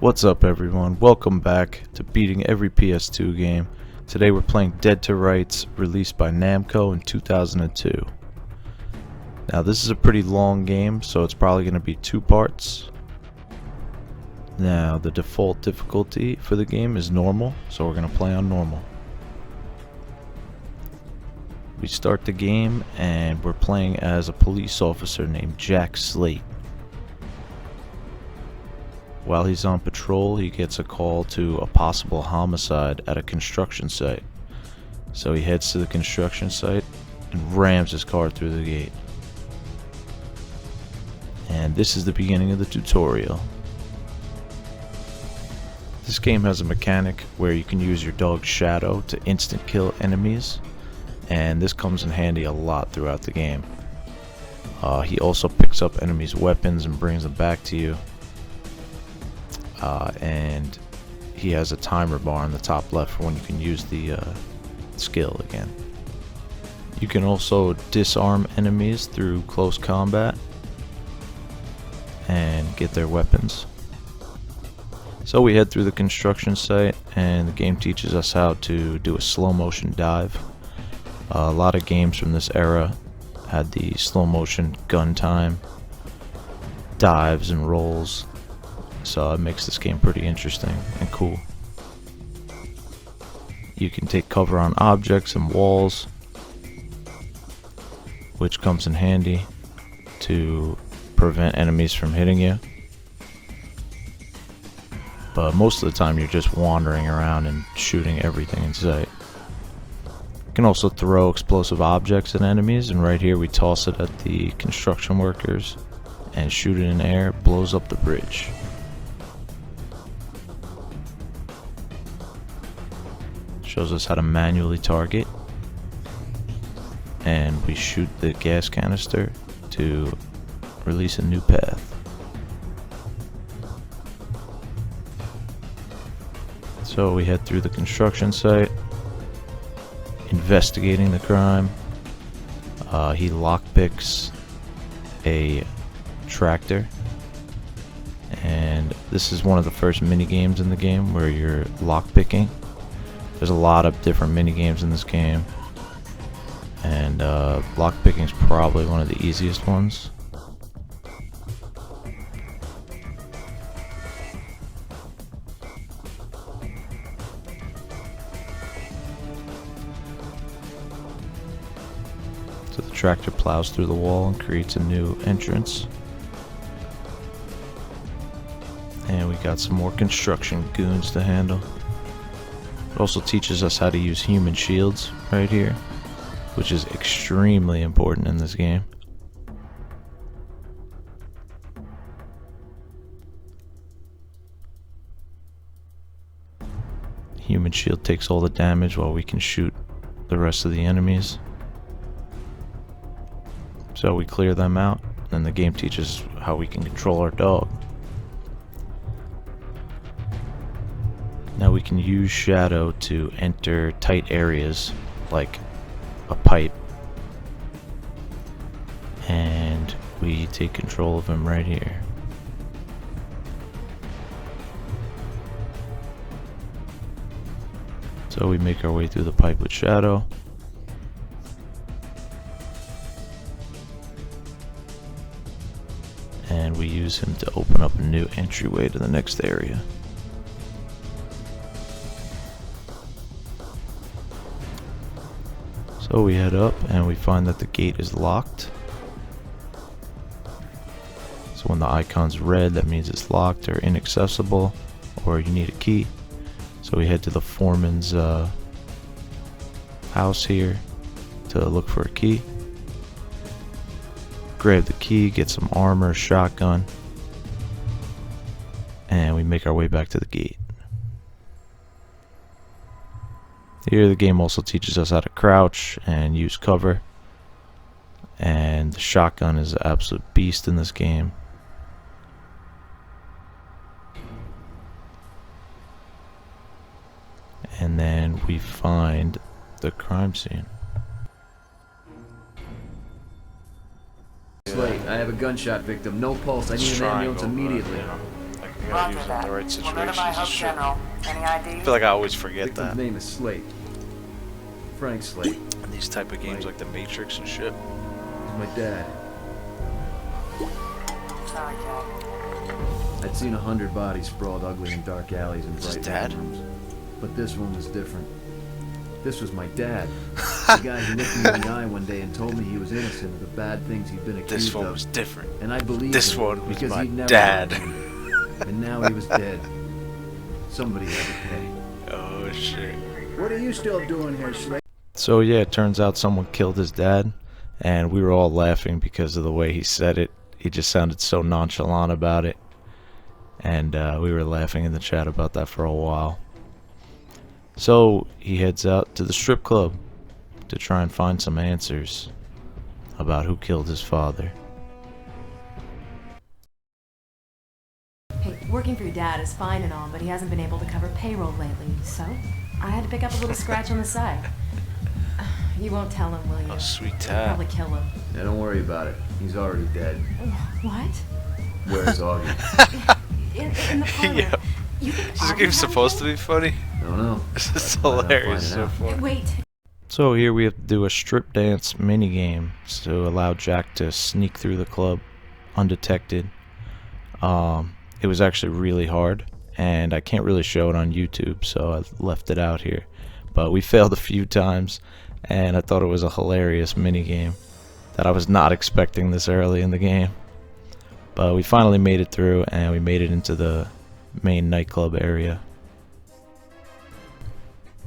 What's up everyone, welcome back to beating every PS2 game. Today we're playing Dead to Rights, released by Namco in 2002. Now this is a pretty long game, so it's probably going to be two parts. Now the default difficulty for the game is normal, so we're going to play on normal. We start the game and we're playing as a police officer named Jack Slate. While he's on patrol, he gets a call to a possible homicide at a construction site. So he heads to the construction site and rams his car through the gate. And this is the beginning of the tutorial. This game has a mechanic where you can use your dog's shadow to instant kill enemies, and this comes in handy a lot throughout the game. He also picks up enemies' weapons and brings them back to you. And he has a timer bar on the top left for when you can use the skill again. You can also disarm enemies through close combat and get their weapons. So we head through the construction site and the game teaches us how to do a slow motion dive. A lot of games from this era had the slow motion gun time, dives and rolls. So it makes this game pretty interesting and cool. You can take cover on objects and walls, which comes in handy to prevent enemies from hitting you. But most of the time you're just wandering around and shooting everything in sight. You can also throw explosive objects at enemies, and right here we toss it at the construction workers and shoot it in the air, it blows up the bridge. Shows us how to manually target, and we shoot the gas canister to release a new path. So we head through the construction site, investigating the crime. He lockpicks a tractor, and this is one of the first mini games in the game where you're lockpicking. There's a lot of different mini games in this game, and lockpicking is probably one of the easiest ones. So the tractor plows through the wall and creates a new entrance. And we got some more construction goons to handle. It also teaches us how to use human shields right here, which is extremely important in this game. Human shield takes all the damage while we can shoot the rest of the enemies. So we clear them out, and the game teaches how we can control our dog. Now we can use shadow to enter tight areas like a pipe, and we take control of him right here. So we make our way through the pipe with shadow. And we use him to open up a new entryway to the next area. So we head up and we find that the gate is locked. So when the icon's red, that means it's locked or inaccessible, or you need a key. So we head to the foreman's house here to look for a key. Grab the key, get some armor, shotgun, and we make our way back to the gate. Here the game also teaches us how to crouch and use cover, and the shotgun is an absolute beast in this game. And then we find the crime scene. Slate, I have a gunshot victim. No pulse. I need an ambulance immediately. You gotta use it in the right situations. Shit. I feel like I always forget Victim's that. name is Slate. Frank Slate. In these type of games like The Matrix and shit. He's my dad. Sorry, Dad. I'd seen 100 bodies sprawled ugly in dark alleys and Is his bright dad? rooms. But this one was different. This was my dad. The guy who looked me in the eye one day and told me he was innocent of the bad things he'd been accused of. This one was different. And I believed This him one was because my he'd never dad. lied to me. And now he was dead. Somebody had to pay. Oh shit. What are you still doing here, Slate? So yeah, it turns out someone killed his dad, and we were all laughing because of the way he said it. He just sounded so nonchalant about it, and we were laughing in the chat about that for a while. So he heads out to the strip club to try and find some answers about who killed his father. Hey, working for your dad is fine and all, but he hasn't been able to cover payroll lately, so I had to pick up a little scratch on the side. You won't tell him, will you? Oh, sweet You'll tab. probably kill him. Yeah, don't worry about it. He's already dead. What? Where's Augie? In the parlor. Yeah. You think Is this Augie game has supposed him? to be funny? Don't know. This is Find out, hilarious find so out. far. Wait. So here we have to do a strip dance minigame to allow Jack to sneak through the club undetected. It was actually really hard, and I can't really show it on YouTube, so I left it out here. But we failed a few times, and I thought it was a hilarious minigame that I was not expecting this early in the game. But we finally made it through, and we made it into the main nightclub area.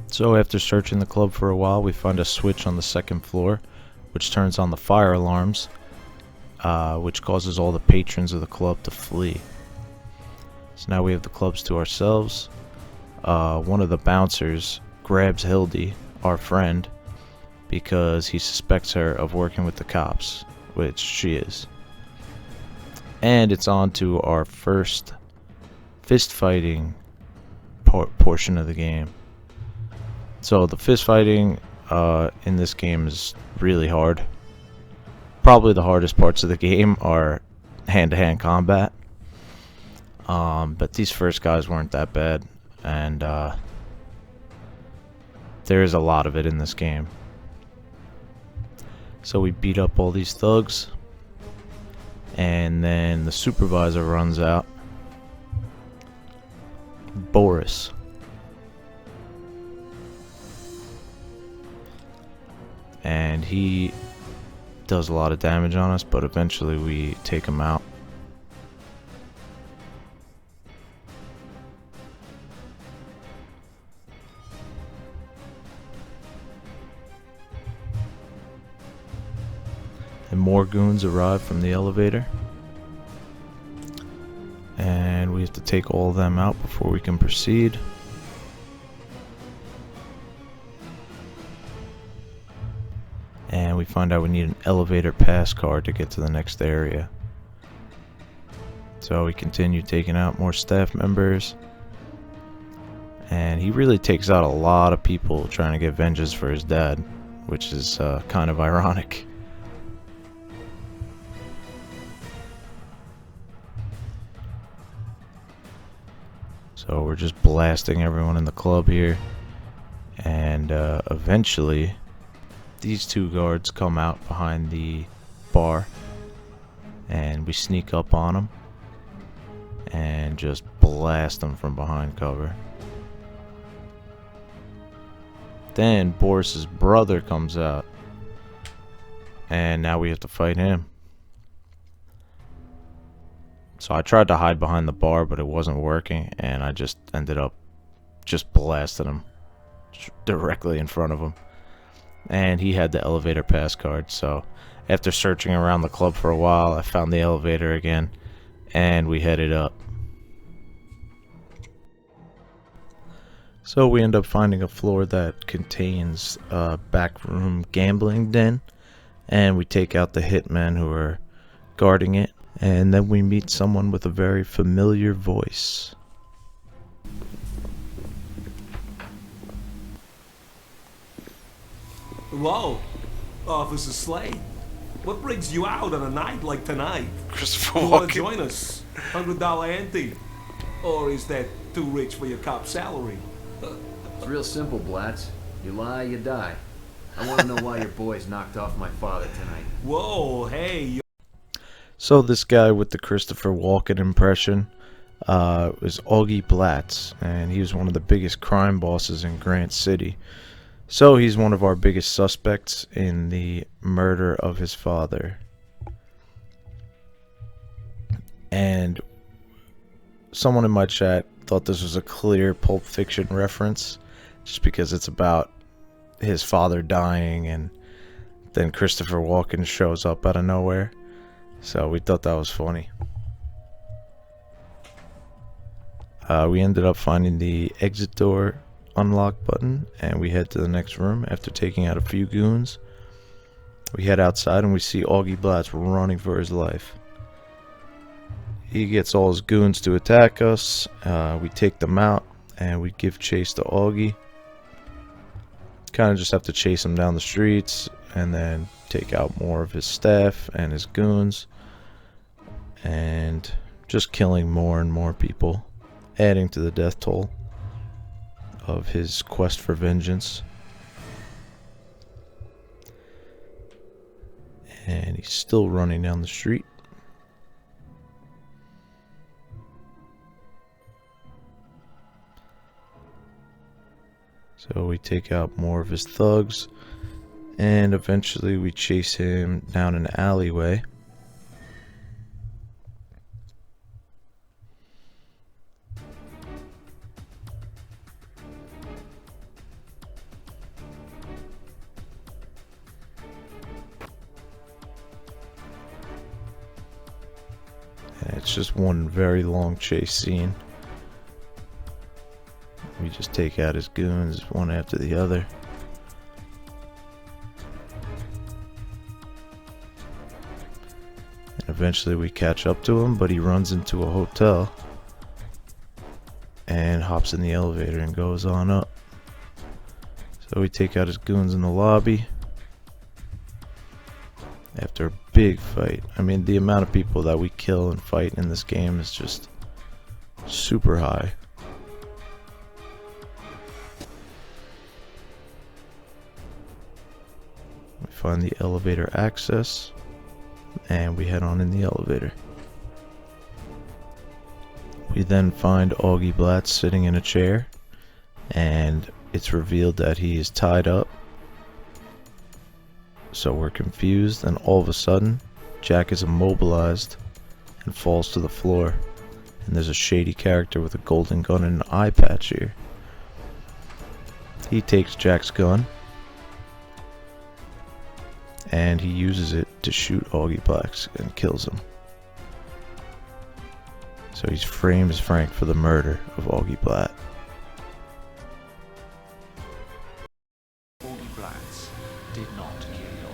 So after searching the club for a while, we find a switch on the second floor, which turns on the fire alarms, which causes all the patrons of the club to flee. So now we have the clubs to ourselves. One of the bouncers grabs Hildy, our friend, because he suspects her of working with the cops, which she is. And it's on to our first fist fighting portion of the game. So the fist fighting in this game is really hard. Probably the hardest parts of the game are hand-to-hand combat. But these first guys weren't that bad, and there is a lot of it in this game. So we beat up all these thugs, and then the supervisor runs out. Boris. And he does a lot of damage on us, but eventually we take him out. And more goons arrive from the elevator, and we have to take all of them out before we can proceed. And we find out we need an elevator pass card to get to the next area. So we continue taking out more staff members, and he really takes out a lot of people trying to get vengeance for his dad, which is kind of ironic. So we're just blasting everyone in the club here, and eventually these two guards come out behind the bar, and we sneak up on them and just blast them from behind cover. Then Boris's brother comes out, and now we have to fight him. So I tried to hide behind the bar, but it wasn't working, and I just ended up just blasting him directly in front of him. And he had the elevator pass card, so after searching around the club for a while, I found the elevator again, and we headed up. So we end up finding a floor that contains a backroom gambling den, and we take out the hitmen who are guarding it, and then we meet someone with a very familiar voice. Hello, Officer Slate. What brings you out on a night like tonight? Christopher You want to Walken. join us? $100 ante. Or is that too rich for your cop salary? It's real simple, Blatz. You lie, you die. I want to know why your boys knocked off my father tonight. Whoa, hey, So this guy with the Christopher Walken impression was Augie Blatz, and he was one of the biggest crime bosses in Grant City. So he's one of our biggest suspects in the murder of his father. And someone in my chat thought this was a clear Pulp Fiction reference, just because it's about his father dying and then Christopher Walken shows up out of nowhere. So we thought that was funny. We ended up finding the exit door unlock button, and we head to the next room after taking out a few goons. We head outside and we see Augie Blatz running for his life. He gets all his goons to attack us. We take them out and we give chase to Augie. Kind of just have to chase him down the streets and then take out more of his staff and his goons, and just killing more and more people, adding to the death toll of his quest for vengeance. And he's still running down the street. So we take out more of his thugs, and eventually we chase him down an alleyway. And it's just one very long chase scene. We just take out his goons one after the other. And eventually we catch up to him, but he runs into a hotel and hops in the elevator and goes on up. So we take out his goons in the lobby. After a big fight. I mean, the amount of people that we kill and fight in this game is just super high. We find the elevator access, and we head on in the elevator. We then find Augie Blatz sitting in a chair, and it's revealed that he is tied up. So we're confused, and all of a sudden, Jack is immobilized and falls to the floor. And there's a shady character with a golden gun and an eye patch here. He takes Jack's gun, and he uses it to shoot Augie Blatz and kills him. So he's framed as Frank for the murder of Augie Blatz. Augie Blatz did not kill your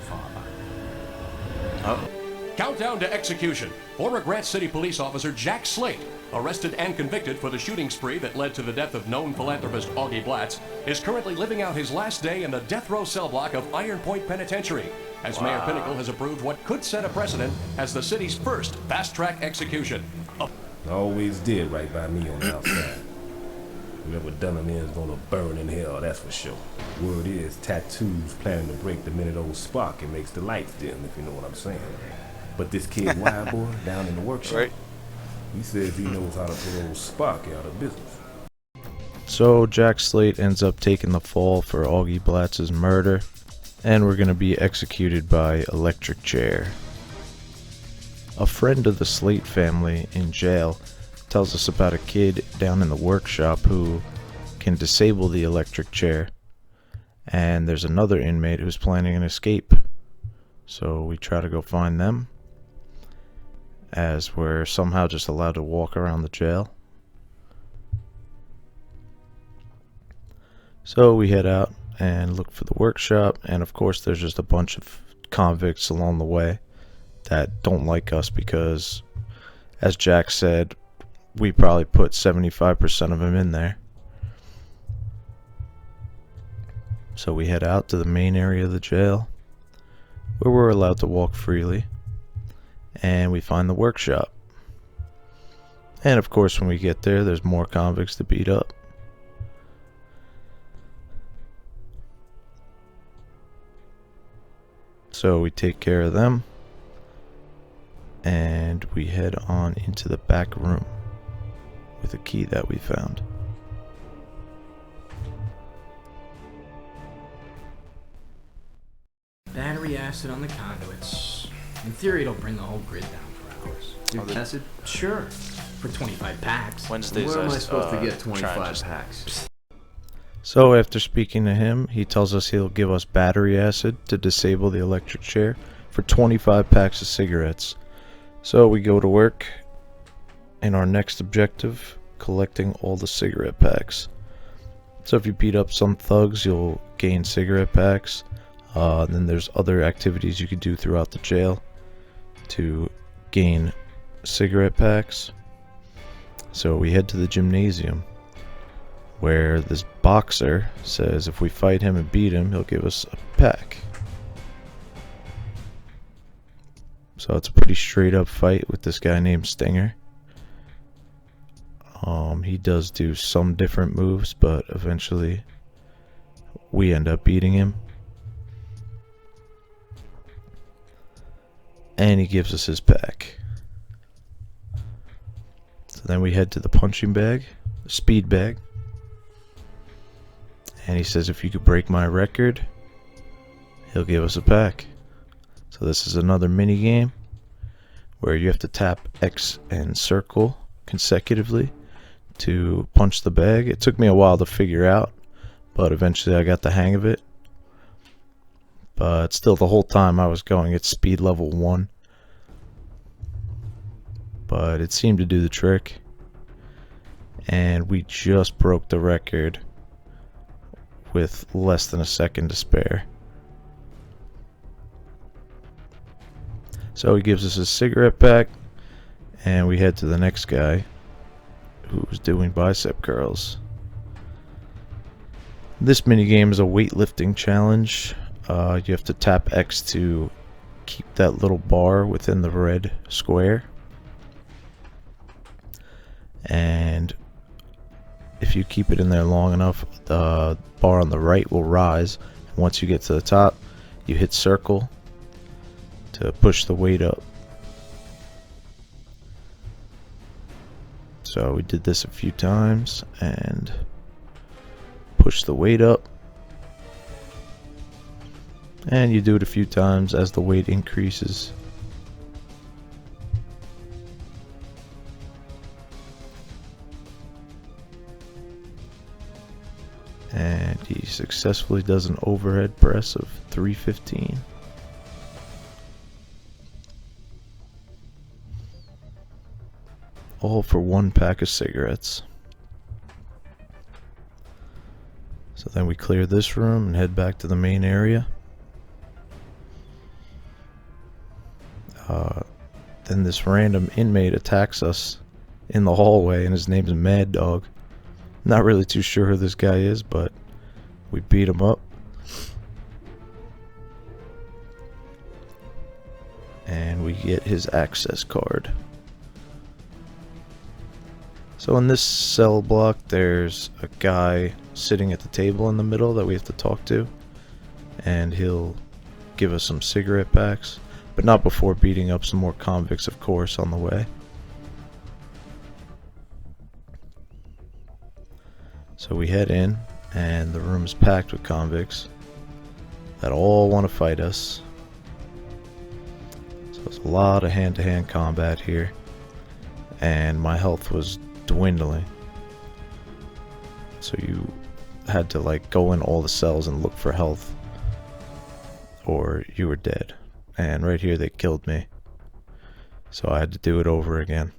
father. Countdown to execution. Former Grant City police officer Jack Slate, arrested and convicted for the shooting spree that led to the death of known philanthropist Augie Blatz, is currently living out his last day in the death row cell block of Iron Point Penitentiary, as Mayor Pinnacle has approved what could set a precedent as the city's first fast-track execution. Always did right by me on the outside. Whoever done him is gonna burn in hell, that's for sure. Word is, Tattoo's planning to break the minute old spark and makes the lights dim, if you know what I'm saying. But this kid Wild Boy down in the workshop, right? He says he knows how to put old Sparky out of business. So Jack Slate ends up taking the fall for Augie Blatz's murder, and we're going to be executed by electric chair. A friend of the Slate family in jail tells us about a kid down in the workshop who can disable the electric chair, and there's another inmate who's planning an escape. So we try to go find them, as we're somehow just allowed to walk around the jail. So we head out and look for the workshop, and of course there's just a bunch of convicts along the way that don't like us because, as Jack said, we probably put 75% of them in there. So we head out to the main area of the jail, where we're allowed to walk freely, and we find the workshop. And of course, when we get there, there's more convicts to beat up. So we take care of them, and we head on into the back room with a key that we found. Battery acid on the conduits. In theory, it'll bring the whole grid down for hours. Dude, acid? Sure. For 25 packs. Wednesdays, Where am I supposed to get 25 packs? So after speaking to him, he tells us he'll give us battery acid to disable the electric chair for 25 packs of cigarettes. So we go to work, and our next objective, collecting all the cigarette packs. So if you beat up some thugs, you'll gain cigarette packs. Then there's other activities you can do throughout the jail to gain cigarette packs. So we head to the gymnasium, where this boxer says if we fight him and beat him, he'll give us a pack. So it's a pretty straight up fight with this guy named Stinger. He does do some different moves, but eventually we end up beating him. And he gives us his pack. So then we head to the punching bag, speed bag. And he says if you could break my record, he'll give us a pack. So this is another mini game where you have to tap X and circle consecutively to punch the bag. It took me a while to figure out, but eventually I got the hang of it. But still, the whole time I was going at speed level 1. But it seemed to do the trick. And we just broke the record with less than a second to spare. So he gives us a cigarette pack, and we head to the next guy who was doing bicep curls. This minigame is a weightlifting challenge. You have to tap X to keep that little bar within the red square. And if you keep it in there long enough, the bar on the right will rise. And once you get to the top, you hit circle to push the weight up. So we did this a few times and push the weight up. And you do it a few times as the weight increases. And he successfully does an overhead press of 315. All for one pack of cigarettes. So then we clear this room and head back to the main area. Then this random inmate attacks us in the hallway, and his name's Mad Dog. Not really too sure who this guy is, but we beat him up. And we get his access card. So in this cell block, there's a guy sitting at the table in the middle that we have to talk to. And he'll give us some cigarette packs. But not before beating up some more convicts, of course, on the way. So we head in, and the room is packed with convicts that all want to fight us. So there's a lot of hand-to-hand combat here, and my health was dwindling. So you had to like go in all the cells and look for health, or you were dead. And right here they killed me. So I had to do it over again.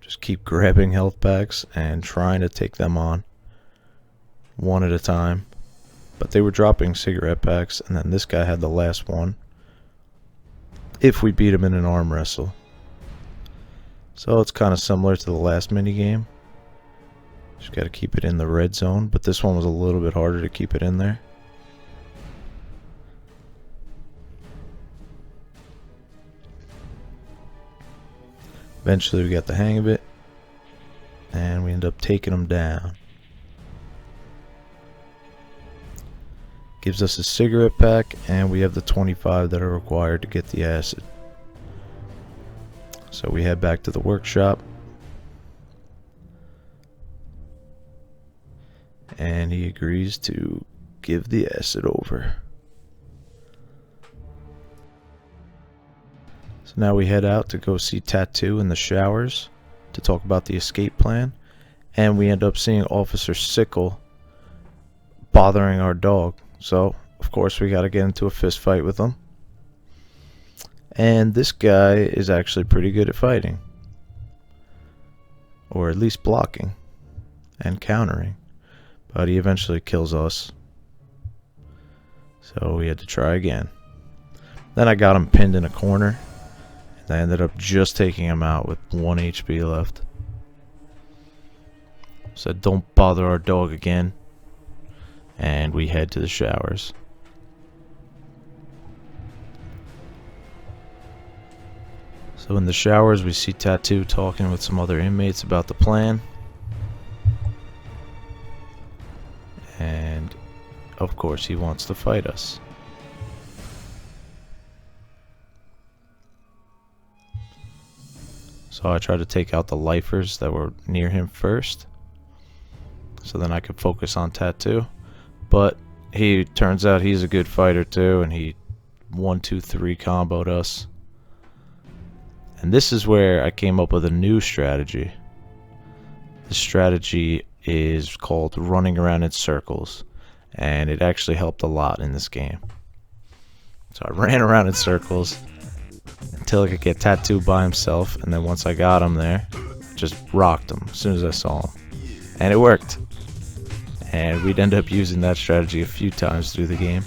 Just keep grabbing health packs and trying to take them on one at a time. But they were dropping cigarette packs, and then this guy had the last one if we beat him in an arm wrestle. So it's kind of similar to the last minigame. Just got to keep it in the red zone, but this one was a little bit harder to keep it in there. Eventually we got the hang of it, and we end up taking him down. Gives us a cigarette pack, and we have the 25 that are required to get the acid. So we head back to the workshop, and he agrees to give the acid over. So now we head out to go see Tattoo in the showers to talk about the escape plan, and we end up seeing Officer Sickle bothering our dog. So of course we gotta get into a fist fight with him. And this guy is actually pretty good at fighting, or at least blocking and countering, but he eventually kills us, so we had to try again. Then I got him pinned in a corner, and I ended up just taking him out with 1 HP left. Said don't bother our dog again, and we head to the showers. So in the showers we see Tattoo talking with some other inmates about the plan. And of course he wants to fight us. So I tried to take out the lifers that were near him first, so then I could focus on Tattoo. But he turns out he's a good fighter too, and he 1-2-3 comboed us. And this is where I came up with a new strategy. The strategy is called running around in circles, and it actually helped a lot in this game. So I ran around in circles until I could get Tattoo by himself, and then once I got him there, just rocked him as soon as I saw him. And it worked. And we'd end up using that strategy a few times through the game.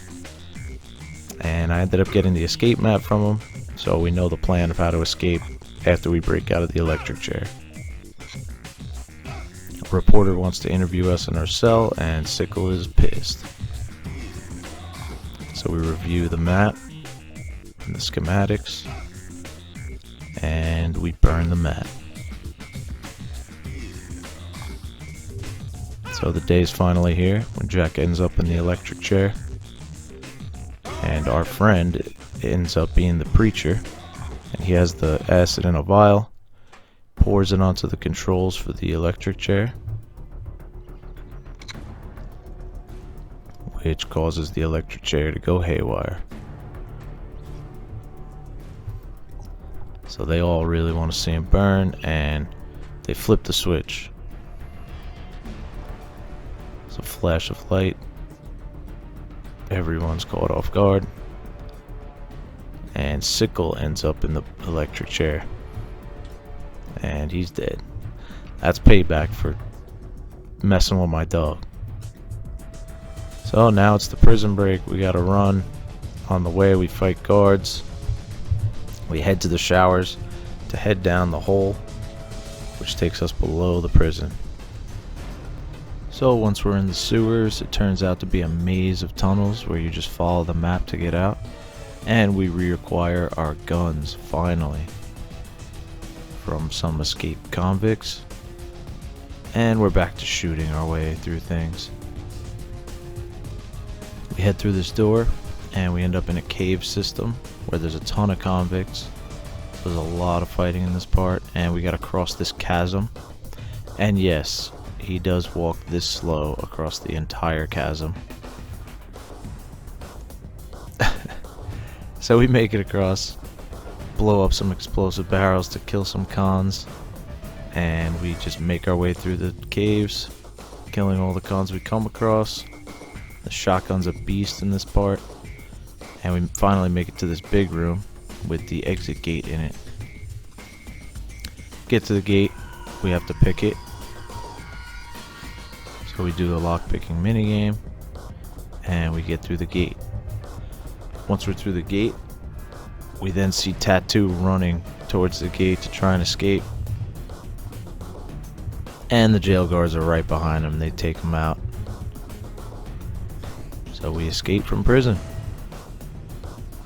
And I ended up getting the escape map from him, so we know the plan of how to escape after we break out of the electric chair. A reporter wants to interview us in our cell, and Sickle is pissed. So we review the map and the schematics, and we burn the map. So the day's finally here when Jack ends up in the electric chair, and our friend ends up being the preacher, and he has the acid in a vial, pours it onto the controls for the electric chair, which causes the electric chair to go haywire. So they all really want to see him burn, and they flip the switch. It's a flash of light. Everyone's caught off guard, and Sickle ends up in the electric chair, and he's dead. That's payback for messing with my dog. So now it's the prison break. We gotta run. On the way we fight guards. We head to the showers to head down the hole, which takes us below the prison. So once we're in the sewers, it turns out to be a maze of tunnels where you just follow the map to get out. And we reacquire our guns, finally, from some escaped convicts. And we're back to shooting our way through things. We head through this door, and we end up in a cave system where there's a ton of convicts. There's a lot of fighting in this part, and we gotta cross this chasm. And yes, he does walk this slow across the entire chasm. So we make it across, blow up some explosive barrels to kill some cons, and we just make our way through the caves, killing all the cons we come across. The shotgun's a beast in this part, and we finally make it to this big room with the exit gate in it. Get to the gate, we have to pick it. So we do the lockpicking minigame, and we get through the gate. Once we're through the gate, we then see Tattoo running towards the gate to try and escape. And the jail guards are right behind him, they take him out. So we escape from prison.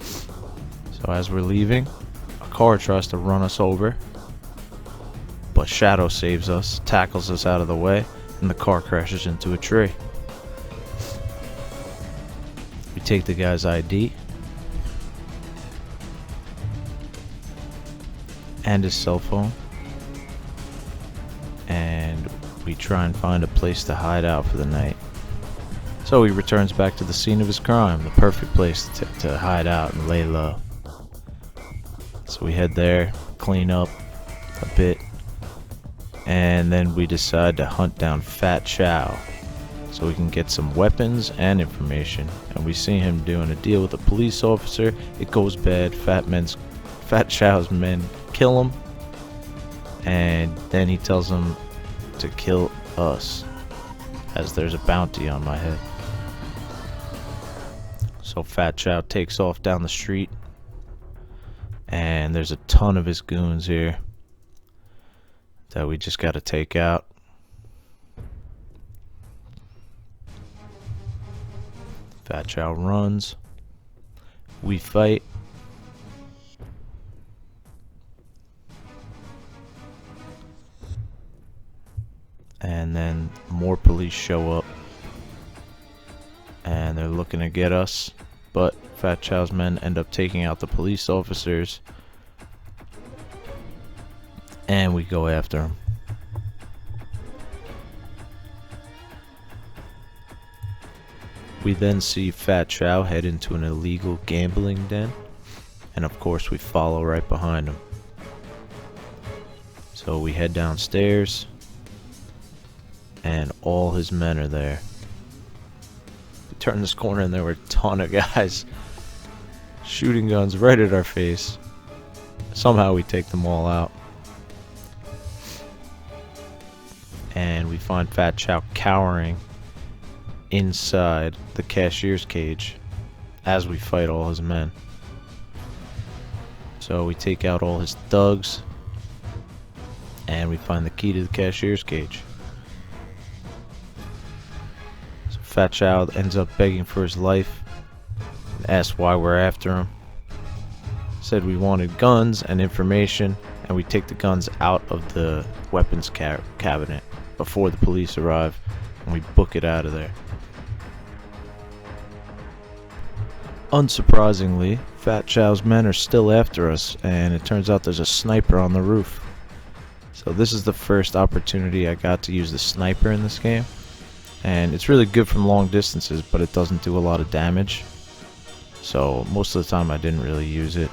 So as we're leaving, a car tries to run us over, But Shadow saves us, tackles us out of the way, and the car crashes into a tree. We take the guy's ID and his cell phone, and we try and find a place to hide out for the night. So he returns back to the scene of his crime, the perfect place to hide out and lay low. So we head there, clean up a bit, and then we decide to hunt down Fat Chow so we can get some weapons and information. And we see him doing a deal with a police officer. It goes bad. Fat Chow's men kill him, and then he tells them to kill us, as there's a bounty on my head. So Fat Chow takes off down the street, and there's a ton of his goons here that we just gotta take out. Fat Chow runs. We fight. And then more police show up, and they're looking to get us, but Fat Chow's men end up taking out the police officers, and we go after them. We then see Fat Chow head into an illegal gambling den, and of course we follow right behind him. So we head downstairs, and all his men are there. We turn this corner and there were a ton of guys shooting guns right at our face. Somehow we take them all out. And we find Fat Chow cowering inside the cashier's cage as we fight all his men. So we take out all his thugs, and we find the key to the cashier's cage. Fat Chow ends up begging for his life and asks why we're after him. Said we wanted guns and information, and we take the guns out of the weapons cabinet before the police arrive, and we book it out of there. Unsurprisingly, Fat Chow's men are still after us, and it turns out there's a sniper on the roof. So this is the first opportunity I got to use the sniper in this game. And it's really good from long distances, but it doesn't do a lot of damage. So most of the time I didn't really use it.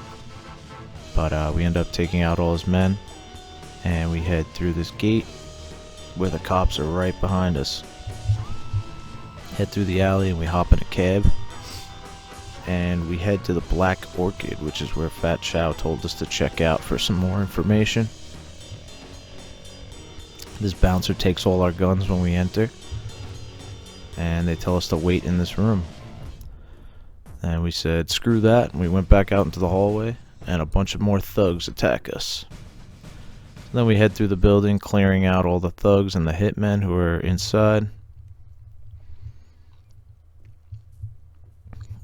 But we end up taking out all his men, and we head through this gate where the cops are right behind us. Head through the alley and we hop in a cab, and we head to the Black Orchid, which is where Fat Chow told us to check out for some more information. This bouncer takes all our guns when we enter, and they tell us to wait in this room. And we said screw that, and we went back out into the hallway, and a bunch of more thugs attack us. Then we head through the building, clearing out all the thugs and the hitmen who are inside.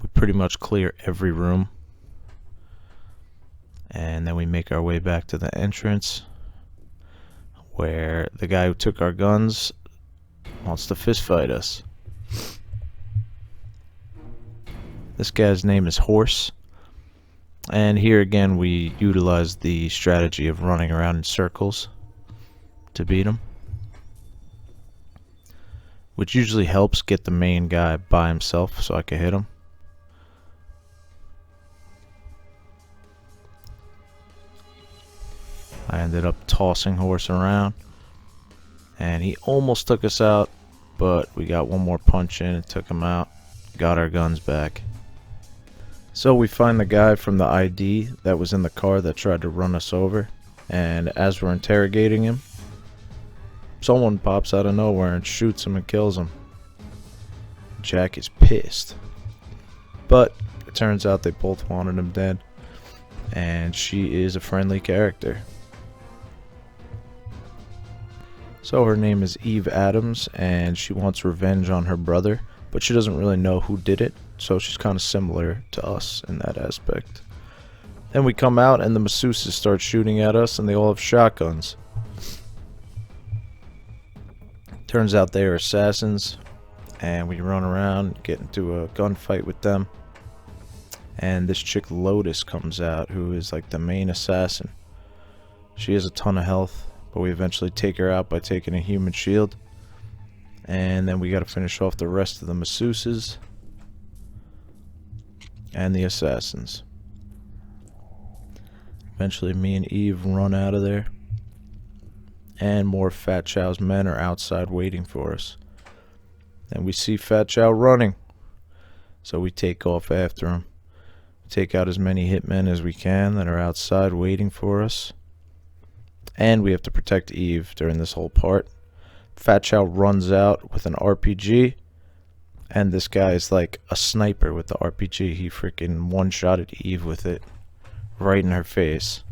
We pretty much clear every room, and then we make our way back to the entrance, where the guy who took our guns wants to fist fight us. This guy's name is Horse, and here again we utilize the strategy of running around in circles to beat him, which usually helps get the main guy by himself so I can hit him. I ended up tossing Horse around, and he almost took us out, but we got one more punch in and took him out, got our guns back. So we find the guy from the ID that was in the car that tried to run us over, and as we're interrogating him, someone pops out of nowhere and shoots him and kills him. Jack is pissed, but it turns out they both wanted him dead, and she is a friendly character. So her name is Eve Adams, and she wants revenge on her brother, but she doesn't really know who did it, so she's kind of similar to us in that aspect. Then we come out and the masseuses start shooting at us, and they all have shotguns. Turns out they are assassins, and we run around, get into a gunfight with them. And this chick Lotus comes out, who is like the main assassin. She has a ton of health, but we eventually take her out by taking a human shield. And then we gotta finish off the rest of the masseuses and the assassins. Eventually me and Eve run out of there, and more Fat Chow's men are outside waiting for us. And we see Fat Chow running, so we take off after him. Take out as many hitmen as we can that are outside waiting for us. And we have to protect Eve during this whole part. Fat Chow runs out with an RPG, and this guy is like a sniper with the RPG. He freaking one-shotted Eve with it right in her face.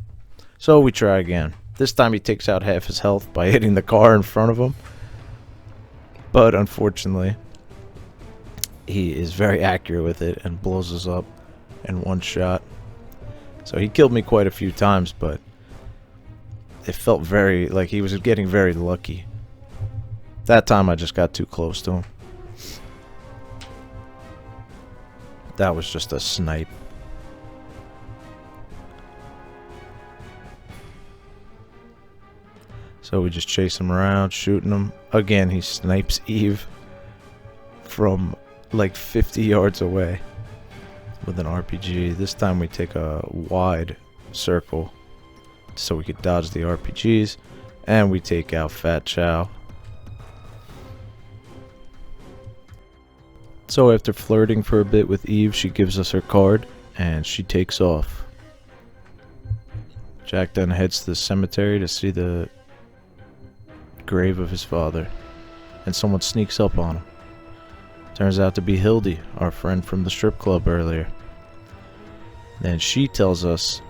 So we try again. This time he takes out half his health by hitting the car in front of him. But unfortunately, he is very accurate with it and blows us up in one shot. So he killed me quite a few times, but it felt very like he was getting very lucky. That time I just got too close to him. That was just a snipe. So we just chase him around, shooting him. Again, he snipes Eve from like 50 yards away with an RPG. This time we take a wide circle so we could dodge the RPGs, and we take out Fat Chow. So after flirting for a bit with Eve, she gives us her card and she takes off. Jack then heads to the cemetery to see the grave of his father, and someone sneaks up on him. Turns out to be Hildy, our friend from the strip club earlier. Then she tells us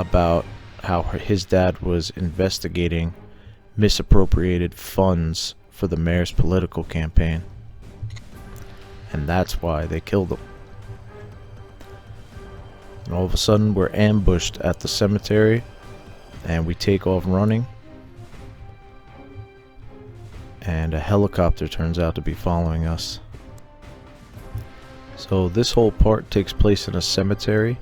about how his dad was investigating misappropriated funds for the mayor's political campaign, and that's why they killed him. And all of a sudden we're ambushed at the cemetery, and we take off running, and a helicopter turns out to be following us. So this whole part takes place in a cemetery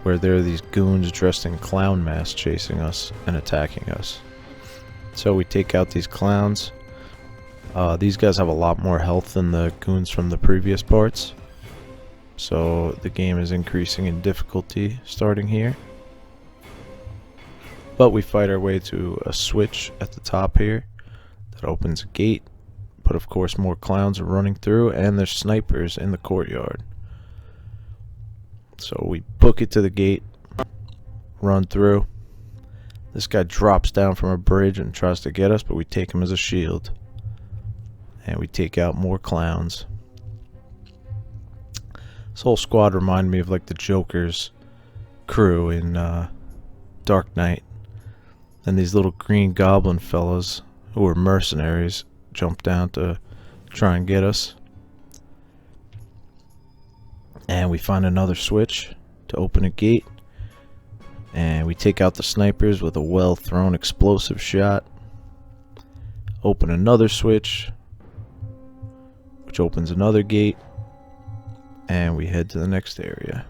where there are these goons dressed in clown masks chasing us and attacking us. So we take out these clowns. These guys have a lot more health than the goons from the previous parts, so the game is increasing in difficulty starting here. But we fight our way to a switch at the top here that opens a gate, but of course more clowns are running through, and there's snipers in the courtyard. So we book it to the gate, run through. This guy drops down from a bridge and tries to get us, but we take him as a shield. And we take out more clowns. This whole squad reminded me of like the Joker's crew in Dark Knight. And these little green goblin fellas, who were mercenaries, jumped down to try and get us. And we find another switch to open a gate, and we take out the snipers with a well thrown explosive shot. Open another switch, which opens another gate, and we head to the next area.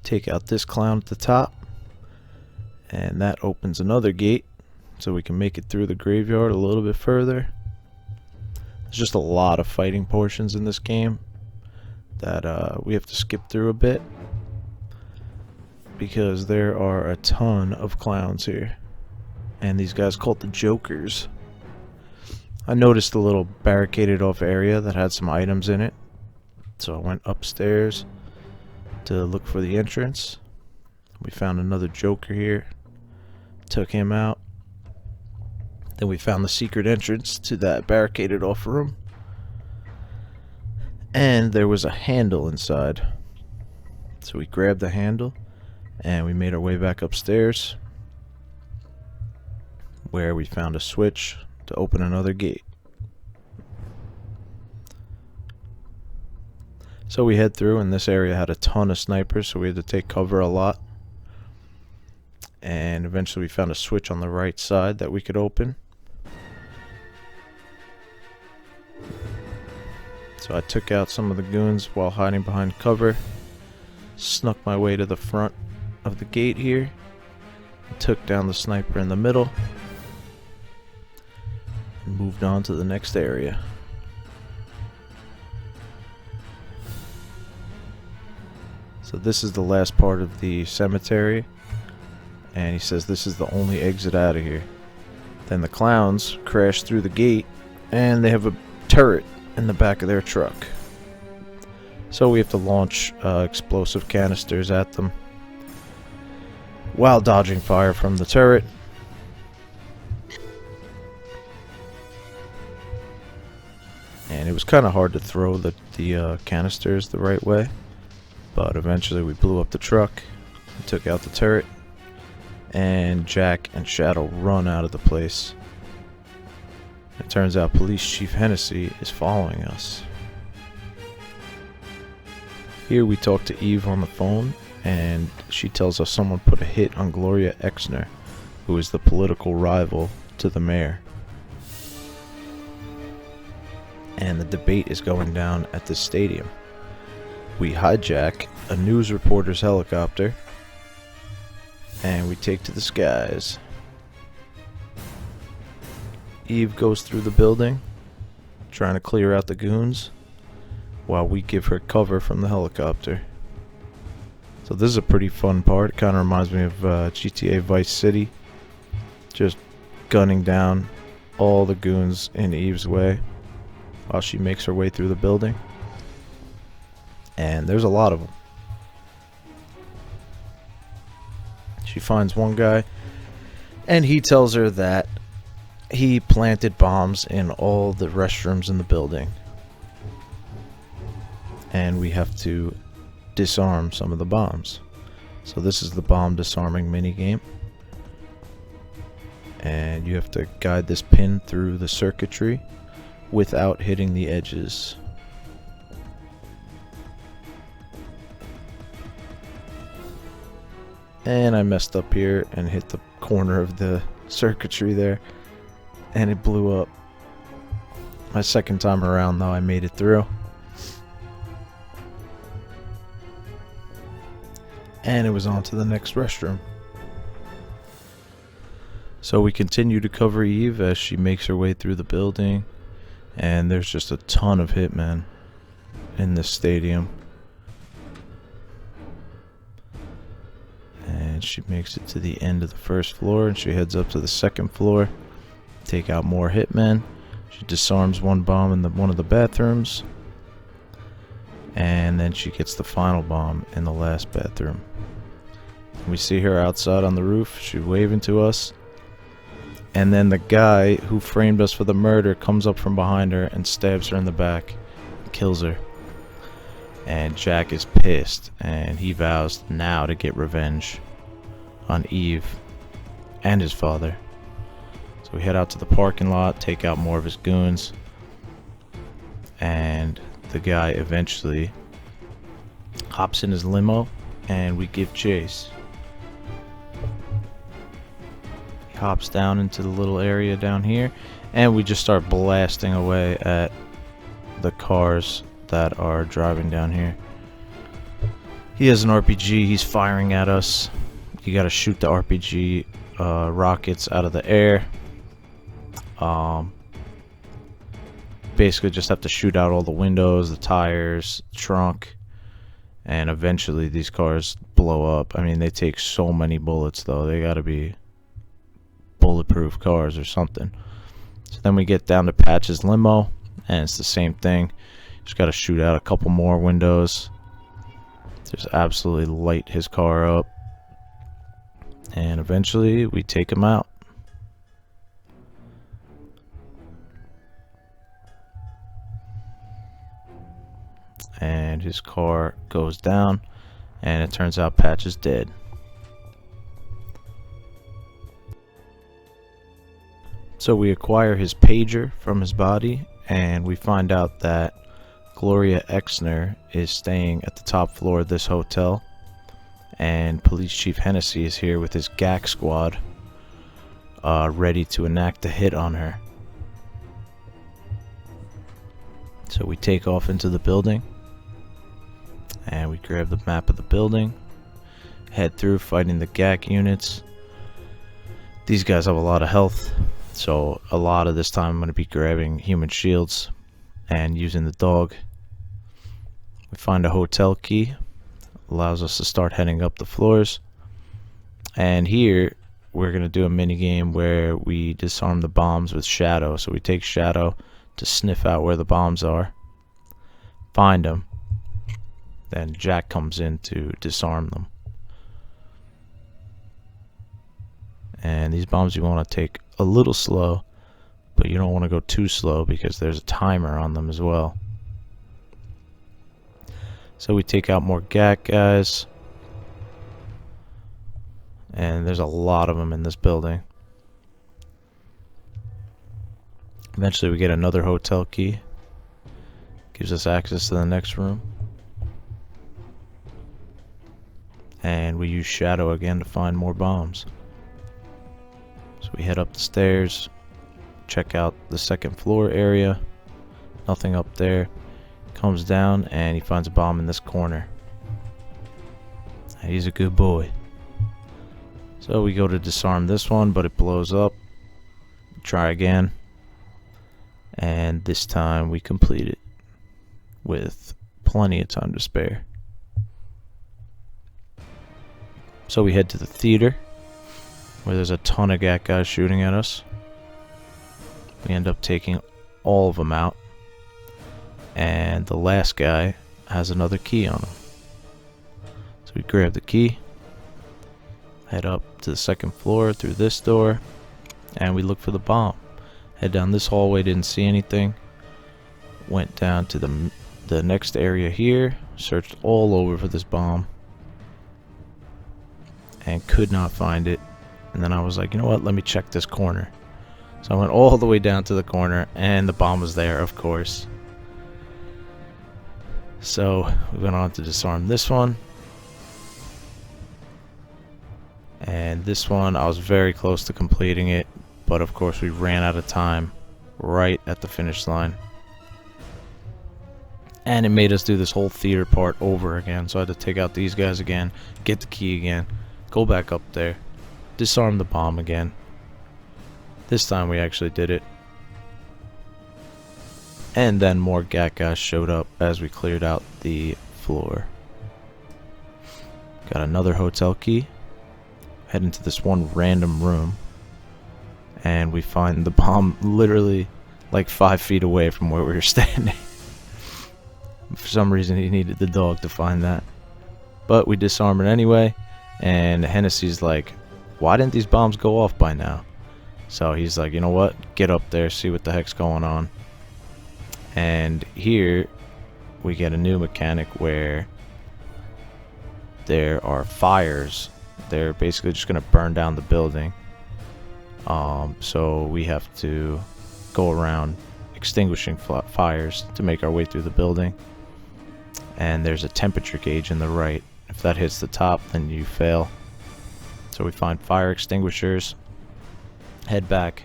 Take out this clown at the top, and that opens another gate so we can make it through the graveyard a little bit further. There's just a lot of fighting portions in this game that we have to skip through a bit because there are a ton of clowns here, and these guys called the Jokers. I noticed a little barricaded off area that had some items in it, so I went upstairs to look for the entrance. We found another Joker here, took him out. Then we found the secret entrance to that barricaded off room, and there was a handle inside. So we grabbed the handle and we made our way back upstairs, where we found a switch to open another gate. So we head through, and this area had a ton of snipers, so we had to take cover a lot. and eventually we found a switch on the right side that we could open. So I took out some of the goons while hiding behind cover, snuck my way to the front of the gate here, and took down the sniper in the middle, and moved on to the next area. So this is the last part of the cemetery, and he says this is the only exit out of here. Then the clowns crash through the gate, and they have a turret in the back of their truck. So we have to launch explosive canisters at them while dodging fire from the turret. And it was kind of hard to throw the canisters the right way. But eventually we blew up the truck, took out the turret, and Jack and Shadow run out of the place. It turns out Police Chief Hennessy is following us. Here we talk to Eve on the phone, and she tells us someone put a hit on Gloria Exner, who is the political rival to the mayor. And the debate is going down at the stadium. We hijack a news reporter's helicopter, and we take to the skies. Eve goes through the building, trying to clear out the goons, while we give her cover from the helicopter. So this is a pretty fun part. It kind of reminds me of GTA Vice City. Just gunning down all the goons in Eve's way while she makes her way through the building. And there's a lot of them. She finds one guy, and he tells her that he planted bombs in all the restrooms in the building. And we have to disarm some of the bombs. So this is the bomb disarming minigame. And you have to guide this pin through the circuitry without hitting the edges. And I messed up here and hit the corner of the circuitry there, and it blew up. My second time around though, I made it through. And it was on to the next restroom. So we continue to cover Eve as she makes her way through the building, and there's just a ton of hitmen in this stadium. And she makes it to the end of the first floor, and she heads up to the second floor, take out more hitmen. She disarms one bomb in one of the bathrooms, and then she gets the final bomb in the last bathroom. We see her outside on the roof. She's waving to us, and then the guy who framed us for the murder comes up from behind her and stabs her in the back and kills her. And Jack is pissed, and he vows now to get revenge on Eve and his father. So we head out to the parking lot, take out more of his goons, and the guy eventually hops in his limo, and we give chase. He hops down into the little area down here, and we just start blasting away at the cars that are driving down here. He has an RPG, he's firing at us. You gotta shoot the RPG rockets out of the air. Basically just have to shoot out all the windows, the tires, the trunk, and eventually these cars blow up. I mean, they take so many bullets though. They gotta be bulletproof cars or something. So then we get down to Patch's limo, and it's the same thing. Just gotta shoot out a couple more windows. Just absolutely light his car up. And eventually we take him out. And his car goes down, and it turns out Patch is dead. So we acquire his pager from his body, and we find out that Gloria Exner is staying at the top floor of this hotel, and Police Chief Hennessy is here with his GAC squad, ready to enact a hit on her. So we take off into the building, and we grab the map of the building, head through fighting the GAC units. These guys have a lot of health, so a lot of this time I'm going to be grabbing human shields and using the dog. We find a hotel key, allows us to start heading up the floors, and here we're going to do a mini game where we disarm the bombs with Shadow. So we take Shadow to sniff out where the bombs are, find them, then Jack comes in to disarm them. And these bombs you want to take a little slow, but you don't want to go too slow because there's a timer on them as well. So we take out more GAC guys, and there's a lot of them in this building. Eventually we get another hotel key, gives us access to the next room, and we use Shadow again to find more bombs. So we head up the stairs, check out the second floor area, nothing up there. Comes down and he finds a bomb in this corner. He's a good boy. So we go to disarm this one, but it blows up. Try again, and this time we complete it with plenty of time to spare. So we head to the theater, where there's a ton of GAC guys shooting at us. We end up taking all of them out, and the last guy has another key on him. So we grab the key, head up to the second floor through this door, and we look for the bomb. Head down this hallway, didn't see anything. Went down to the next area here, searched all over for this bomb, and could not find it. And then I was like, you know what, let me check this corner. So I went all the way down to the corner, and the bomb was there, of course. So we went on to disarm this one. And this one, I was very close to completing it, but of course we ran out of time right at the finish line. And it made us do this whole theater part over again. So I had to take out these guys again, get the key again, go back up there, disarm the bomb again. This time we actually did it. And then more GAC guys showed up as we cleared out the floor. Got another hotel key. Head into this one random room, and we find the bomb literally like 5 feet away from where we were standing. For some reason he needed the dog to find that. But we disarm it anyway, and Hennessy's like, why didn't these bombs go off by now? So he's like, you know what, get up there, see what the heck's going on. And here we get a new mechanic where there are fires. They're basically just going to burn down the building. So we have to go around extinguishing fires to make our way through the building. And there's a temperature gauge in the right. If that hits the top, then you fail. So we find fire extinguishers, head back,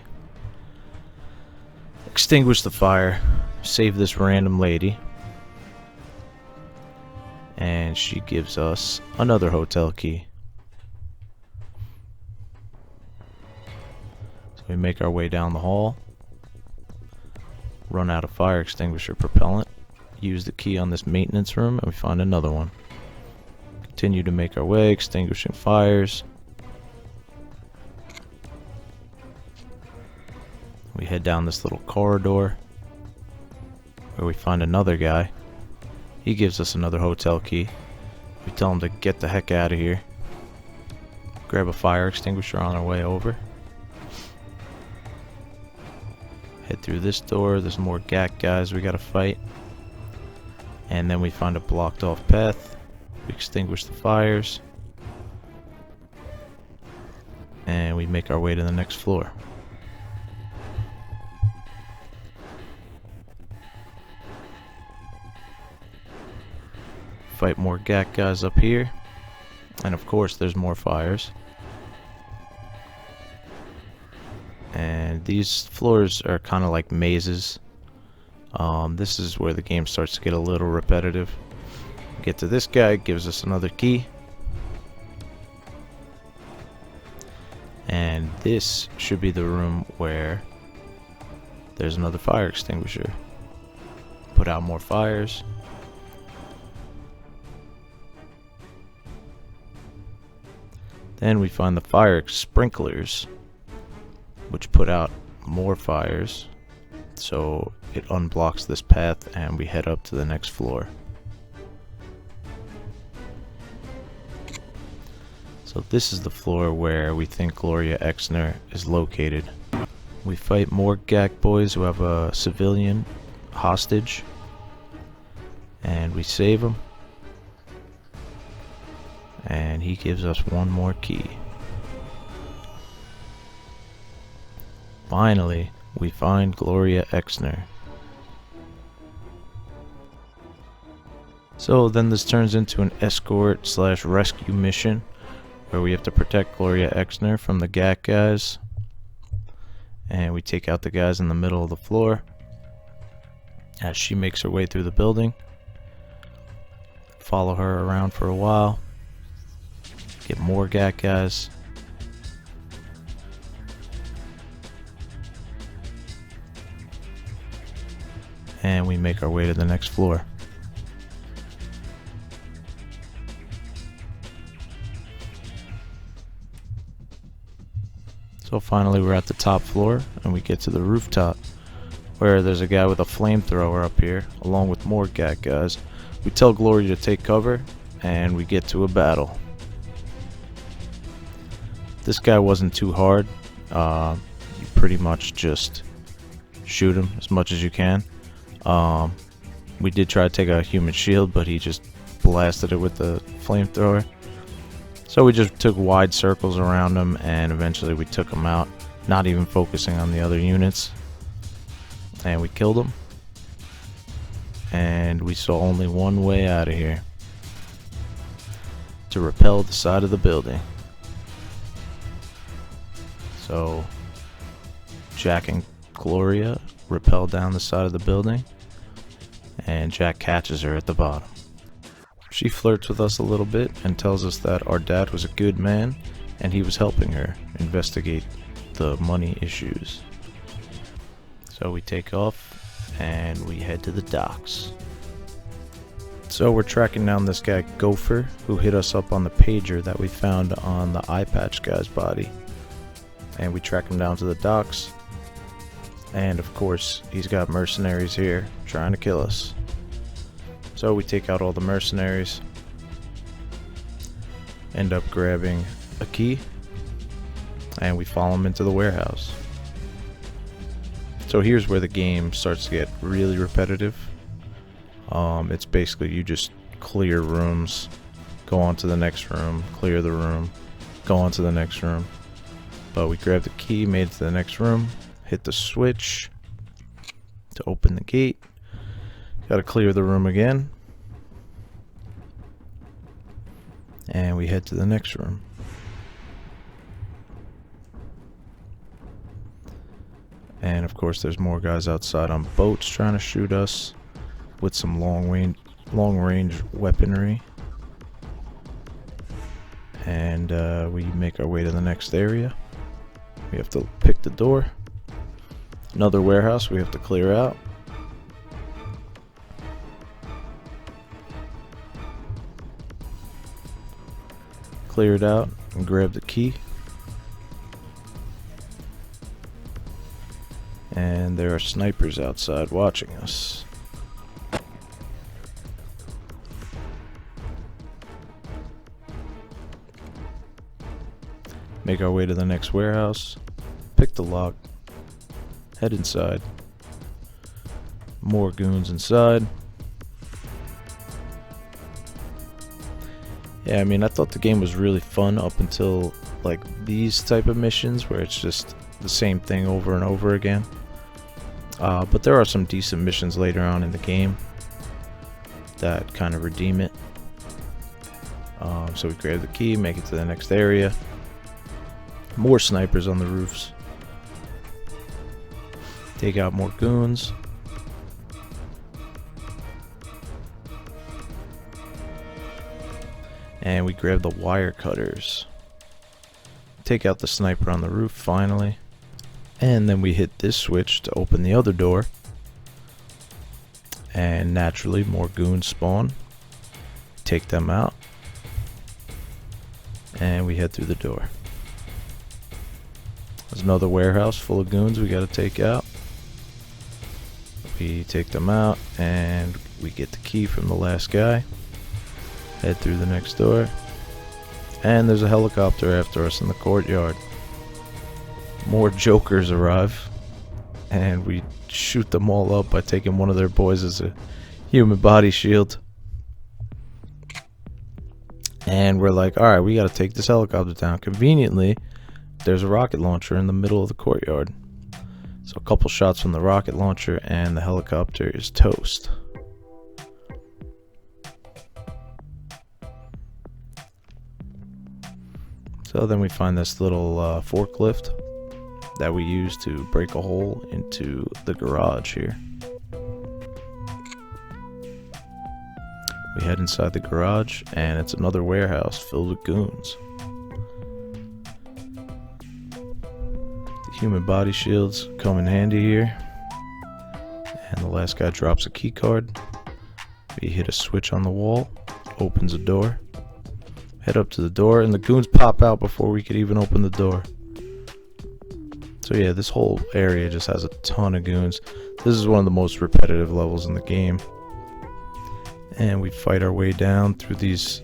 extinguish the fire, save this random lady, and she gives us another hotel key. So we make our way down the hall, run out of fire extinguisher propellant, use the key on this maintenance room, and we find another one. Continue to make our way, extinguishing fires. We head down this little corridor where we find another guy. He gives us another hotel key. We tell him to get the heck out of here. Grab a fire extinguisher on our way over. Head through this door. There's more GAC guys we gotta fight. And then we find a blocked off path. We extinguish the fires. And we make our way to the next floor. Fight more GAC guys up here, And of course there's more fires. And these floors are kind of like mazes. This is where the game starts to get a little repetitive. Get to this guy, gives us another key. And this should be the room where there's another fire extinguisher. Put out more fires. Then we find the fire sprinklers, which put out more fires. So it unblocks this path and we head up to the next floor. So this is the floor where we think Gloria Exner is located. We fight more GAC boys who have a civilian hostage, and we save him, and he gives us one more key. Finally, we find Gloria Exner. So then this turns into an escort / rescue mission where we have to protect Gloria Exner from the GAC guys. And we take out the guys in the middle of the floor as she makes her way through the building. Follow her around for a while. Get more GAC guys. And we make our way to the next floor. So finally we're at the top floor and we get to the rooftop where there's a guy with a flamethrower up here along with more GAC guys. We tell Gloria to take cover and we get to a battle. This guy wasn't too hard. You pretty much just shoot him as much as you can. We did try to take a human shield, but he just blasted it with the flamethrower. So we just took wide circles around him and eventually we took him out, not even focusing on the other units. And we killed him. And we saw only one way out of here. To rappel the side of the building. So Jack and Gloria rappel down the side of the building. And Jack catches her at the bottom. She flirts with us a little bit and tells us that our dad was a good man and he was helping her investigate the money issues. So we take off and we head to the docks. So we're tracking down this guy Gopher who hit us up on the pager that we found on the eye patch guy's body. And we track him down to the docks. And of course he's got mercenaries here trying to kill us. So we take out all the mercenaries, end up grabbing a key, and we follow them into the warehouse. So here's where the game starts to get really repetitive. It's basically you just clear rooms, go on to the next room, clear the room, go on to the next room. But we grab the key, made it to the next room, hit the switch to open the gate. Gotta clear the room again. And we head to the next room. And of course there's more guys outside on boats trying to shoot us with some long range weaponry. And we make our way to the next area. We have to pick the door. Another warehouse we have to clear out. Clear it out and grab the key. And there are snipers outside watching us. Make our way to the next warehouse. Pick the lock. Head inside. More goons inside. Yeah, I mean, I thought the game was really fun up until like these type of missions where it's just the same thing over and over again. But there are some decent missions later on in the game that kind of redeem it. So we grab the key, make it to the next area. More snipers on the roofs. Take out more goons. And we grab the wire cutters. Take out the sniper on the roof finally. And then we hit this switch to open the other door. And naturally more goons spawn. Take them out. And we head through the door. There's another warehouse full of goons we gotta take out. We take them out and we get the key from the last guy. Head through the next door. And there's a helicopter after us in the courtyard. More jokers arrive. And we shoot them all up by taking one of their boys as a human body shield. And we're like, alright, we gotta take this helicopter down. Conveniently, there's a rocket launcher in the middle of the courtyard. So a couple shots from the rocket launcher and the helicopter is toast. So then we find this little forklift that we use to break a hole into the garage here. We head inside the garage and it's another warehouse filled with goons. The human body shields come in handy here. And the last guy drops a key card. We hit a switch on the wall, opens a door. Head up to the door and the goons pop out before we could even open the door. So yeah, this whole area just has a ton of goons. This is one of the most repetitive levels in the game. And we fight our way down through these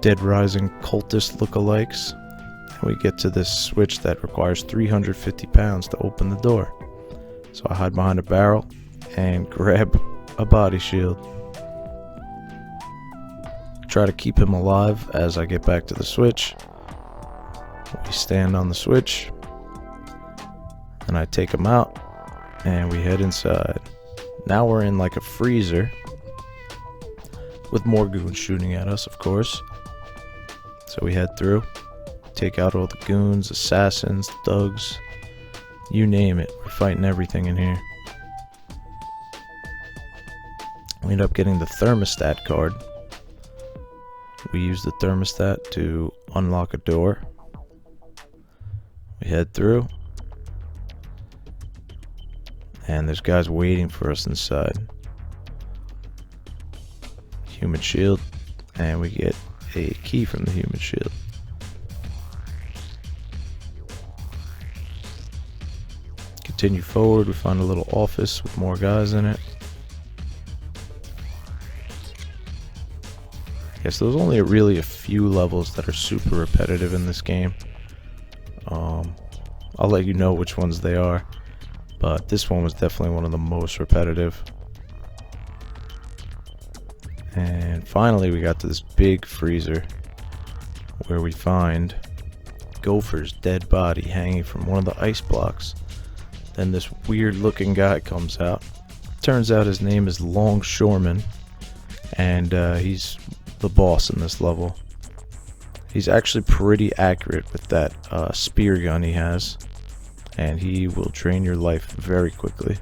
Dead Rising cultist lookalikes. And we get to this switch that requires 350 pounds to open the door. So I hide behind a barrel and grab a body shield. Try to keep him alive as I get back to the switch. We stand on the switch. And I take him out. And we head inside. Now we're in like a freezer. With more goons shooting at us, of course. So we head through. Take out all the goons, assassins, thugs. You name it. We're fighting everything in here. We end up getting the thermostat card. We use the thermostat to unlock a door. We head through. And there's guys waiting for us inside. Human shield. And we get a key from the human shield. Continue forward. We find a little office with more guys in it. Yes, there's only really a few levels that are super repetitive in this game. I'll let you know which ones they are, but this one was definitely one of the most repetitive. And finally we got to this big freezer where we find Gopher's dead body hanging from one of the ice blocks. Then this weird looking guy comes out. Turns out his name is Longshoreman, and he's the boss in this level. He's actually pretty accurate with that spear gun he has, and he will drain your life very quickly.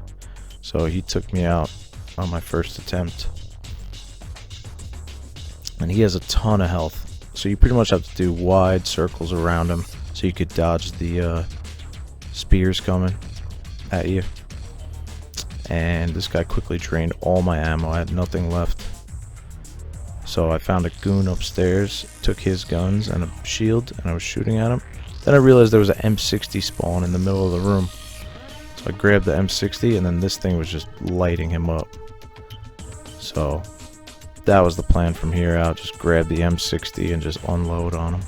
So he took me out on my first attempt. And he has a ton of health, so you pretty much have to do wide circles around him so you could dodge the spears coming at you. And this guy quickly drained all my ammo. I had nothing left. So I found a goon upstairs, took his guns and a shield, and I was shooting at him. Then I realized there was an M60 spawn in the middle of the room. So I grabbed the M60, and then this thing was just lighting him up. So that was the plan from here out. Just grab the M60 and just unload on him.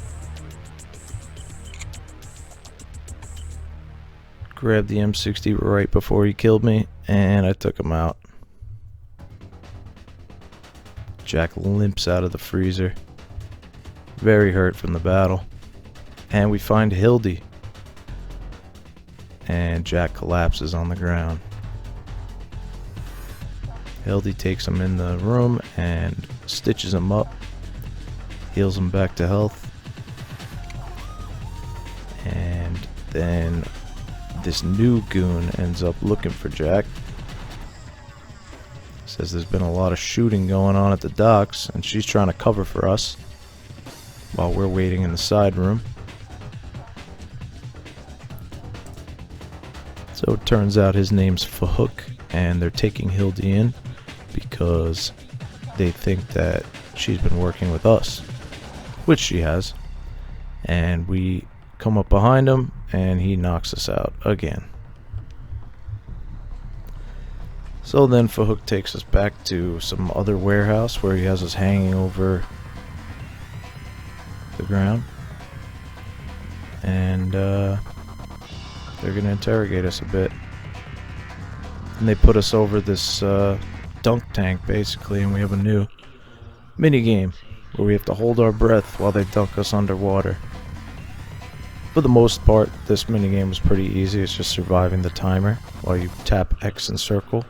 Grabbed the M60 right before he killed me, and I took him out. Jack limps out of the freezer, very hurt from the battle. And we find Hildy, and Jack collapses on the ground. Hildy takes him in the room and stitches him up. heals him back to health. And then this new goon ends up looking for Jack. Says there's been a lot of shooting going on at the docks, and she's trying to cover for us while we're waiting in the side room. So it turns out his name's Fahook, and they're taking Hildy in because they think that she's been working with us, which she has. And we come up behind him, and he knocks us out again. So then Fahook takes us back to some other warehouse where he has us hanging over the ground. And they're going to interrogate us a bit. And they put us over this dunk tank basically, and we have a new mini game where we have to hold our breath while they dunk us underwater. For the most part, this mini game was pretty easy. It's just surviving the timer while you tap X and circle.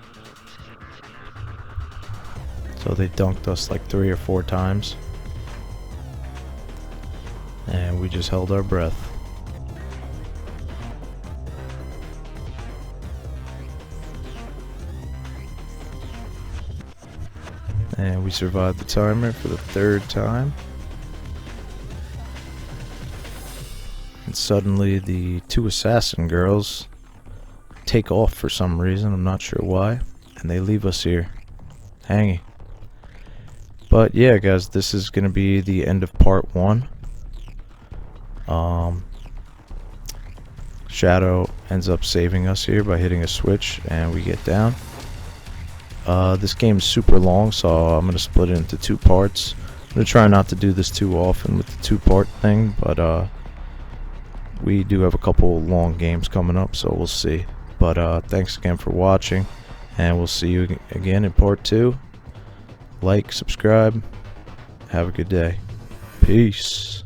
So they dunked us like 3 or 4 times, and we just held our breath. And we survived the timer for the 3rd time. And suddenly the 2 assassin girls take off for some reason, I'm not sure why, and they leave us here hanging. But yeah, guys, this is going to be the end of part 1. Shadow ends up saving us here by hitting a switch, and we get down. This game's super long, so I'm going to split it into 2 parts. I'm going to try not to do this too often with the 2-part thing, but we do have a couple long games coming up, so we'll see. But thanks again for watching, and we'll see you again in part 2. Like, subscribe, have a good day. Peace.